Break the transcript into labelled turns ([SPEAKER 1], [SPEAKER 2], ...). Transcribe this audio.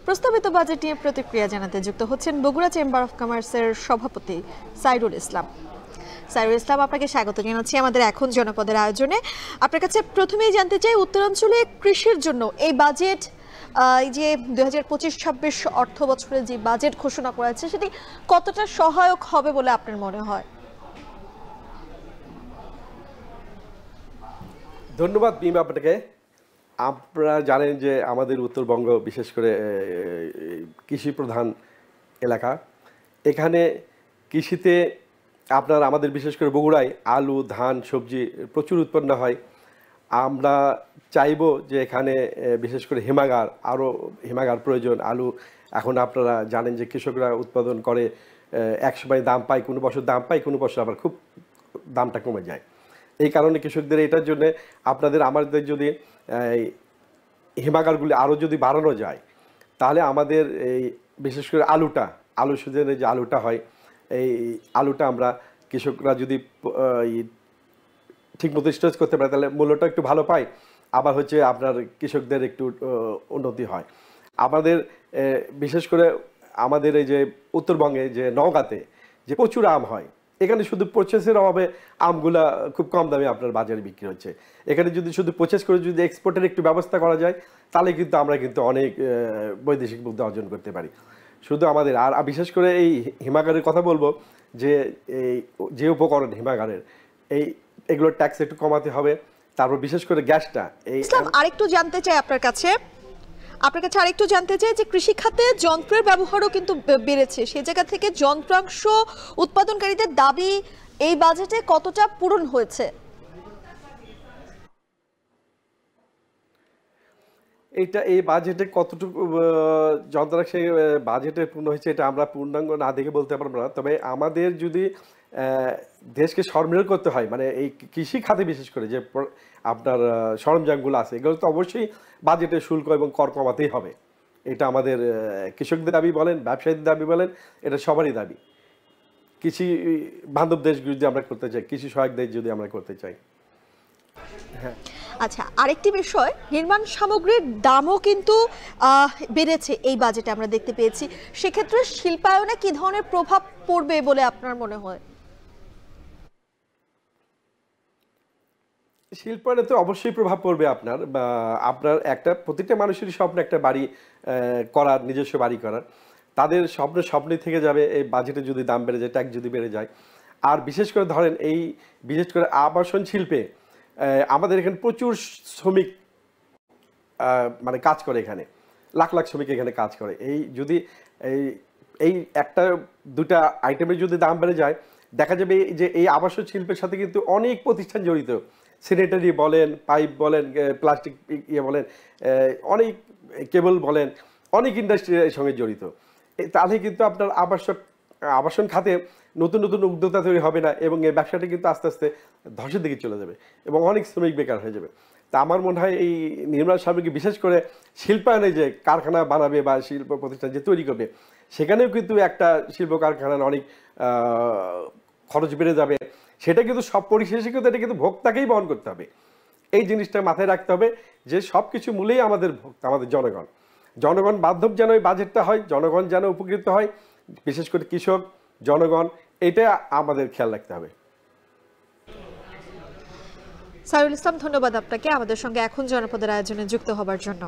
[SPEAKER 1] প্রস্তাবিত বাজেট নিয়ে প্রতিক্রিয়া জানাতে যুক্ত হচ্ছেন বগুড়া চেম্বার অফ কমার্সের সভাপতি সাইরুল ইসলাম। সাইরুল ইসলাম, আপনাকে স্বাগত জানাচ্ছি আমাদের এখন জনপদের আয়োজনে। আপনার কাছে প্রথমেই জানতে চাই, উত্তরাঞ্চলে কৃষির জন্য এই বাজেট, এই যে 2025-26 অর্থ বছরে যে বাজেট ঘোষণা করা হয়েছে সেটি কতটা সহায়ক হবে বলে আপনার মনে হয়?
[SPEAKER 2] ধন্যবাদ মিম আপনাকে। আপনারা জানেন যে আমাদের উত্তরবঙ্গ বিশেষ করে কৃষি প্রধান এলাকা। এখানে কৃষিতে আপনার আমাদের বিশেষ করে বগুড়ায় আলু, ধান, সবজি প্রচুর উৎপন্ন হয়। আমরা চাইব যে এখানে বিশেষ করে আরও হিমাগার প্রয়োজন। আলু এখন আপনারা জানেন যে কৃষকরা উৎপাদন করে, একসময় দাম পায়, কোনো বছর দাম পায়, কোনো বছর আবার খুব দামটা কমে যায়। এই কারণে কৃষকদের এটার জন্য আমাদের যদি হিমাগারগুলি আরও যদি বাড়ানো যায়, তাহলে আমাদের এই বিশেষ করে আলু সিজনে যে আলুটা হয়, এই আলুটা আমরা কৃষকরা যদি ঠিকমতো স্টোরেজ করতে পারে তাহলে মূল্যটা একটু ভালো পায়, আবার হচ্ছে আপনার কৃষকদের একটু উন্নতি হয়। আমাদের বিশেষ করে আমাদের এই যে উত্তরবঙ্গে যে নওগাঁতে যে প্রচুর আম হয়, এখানে শুধু প্রসেসের অভাবে আমগুলা খুব কম দামে আপনার বাজারে বিক্রি হচ্ছে। এখানে যদি শুধু প্রসেস করে যদি এক্সপোর্টের একটু ব্যবস্থা করা যায়, তাহলে কিন্তু আমরা কিন্তু অনেক বৈদেশিক মুদ্রা অর্জন করতে পারি। শুধু আমাদের আর বিশেষ করে এই হিমাগারের কথা বলবো, যে উপকরণ হিমাগারের এগুলোর ট্যাক্স একটু কমাতে হবে। তারপর বিশেষ করে গ্যাসটা
[SPEAKER 1] আরেকটু জানতে চাই আপনার কাছে আরেকটু জানতে চাই যে কৃষি খাতে যন্ত্রের ব্যবহারও কিন্তু বেড়েছে। সে জায়গা থেকে যন্ত্রাংশ উৎপাদনকারীদের দাবি এই বাজেটে কতটা পূরণ হয়েছে?
[SPEAKER 2] এই বাজেটে কতটুকু যন্ত্রাংশ বাজেটে পূর্ণ হয়েছে এটা আমরা পূর্ণাঙ্গ না দেখে বলতে পারবো না। তবে আমাদের যদি দেশকে স্বনির্ভর করতে হয়, মানে এই কৃষি খাতে বিশেষ করে যে আপনার সরঞ্জামগুলো আছে, এগুলো তো অবশ্যই বাজেটের শুল্ক এবং কর কমাতেই হবে। এটা আমাদের কৃষকদের দাবি বলেন, ব্যবসায়ীদের দাবি বলেন, এটা সবারই দাবি। কৃষি বান্ধব দেশ যদি আমরা করতে চাই, কৃষি সহায়ক দেশ যদি আমরা করতে চাই।
[SPEAKER 1] হ্যাঁ, আচ্ছা, আরেকটি বিষয়, নির্মাণ সামগ্রীর দামও কিন্তু বেড়েছে এই বাজেটে আমরা দেখতে পেয়েছি। সেক্ষেত্রে শিল্পায়নে কি ধরনের প্রভাব পড়বে বলে আপনার মনে হয়?
[SPEAKER 2] শিল্পায়নে তো অবশ্যই প্রভাব পড়বে। আপনার প্রতিটা মানুষেরই স্বপ্ন একটা বাড়ি করার, নিজস্ব বাড়ি করার। তাদের স্বপ্নই থেকে যাবে এই বাজেটে যদি দাম বেড়ে যায়, ট্যাক্স যদি বেড়ে যায়। আর বিশেষ করে ধরেন বিশেষ করে আবাসন শিল্পে আমাদের এখানে প্রচুর শ্রমিক মানে কাজ করে, এখানে লাখ লাখ শ্রমিক এখানে কাজ করে। যদি এই একটা দুটা আইটেমের যদি দাম বেড়ে যায়, দেখা যাবে যে এই আবাসন শিল্পের সাথে কিন্তু অনেক প্রতিষ্ঠান জড়িত। স্যানিটারি বলেন, পাইপ বলেন, প্লাস্টিক বলেন, অনেক কেবল বলেন, অনেক ইন্ডাস্ট্রির সঙ্গে জড়িত। তাহলে কিন্তু আপনার আবাসন খাতে নতুন নতুন উদ্যোক্তা তৈরি হবে না, এবং এই ব্যবসাটা কিন্তু আস্তে আস্তে ধসের দিকে চলে যাবে এবং অনেক শ্রমিক বেকার হয়ে যাবে। তা আমার মনে হয় এই নির্মাণ সামগ্রী বিশেষ করে শিল্পায়নে যে কারখানা বানাবে বা শিল্প প্রতিষ্ঠান যে তৈরি করবে, সেখানেও কিন্তু একটা শিল্প কারখানার অনেক খরচ বেড়ে যাবে। সেটা কিন্তু সব পরিশেষে কিন্তু এটা কিন্তু ভোক্তাকেই বহন করতে হবে। এই জিনিসটা মাথায় রাখতে হবে যে সব কিছু মূলেই আমাদের ভোক্তা, আমাদের জনগণ বান্ধব যেন এই বাজেটটা হয়, জনগণ যেন উপকৃত হয়, বিশেষ করে কৃষক, জনগণ, এটা আমাদের খেয়াল রাখতে হবে।
[SPEAKER 1] সাইরুল ইসলাম, ধন্যবাদ আপনাকে আমাদের সঙ্গে এখন জনপদের আয়োজনে যুক্ত হবার জন্য।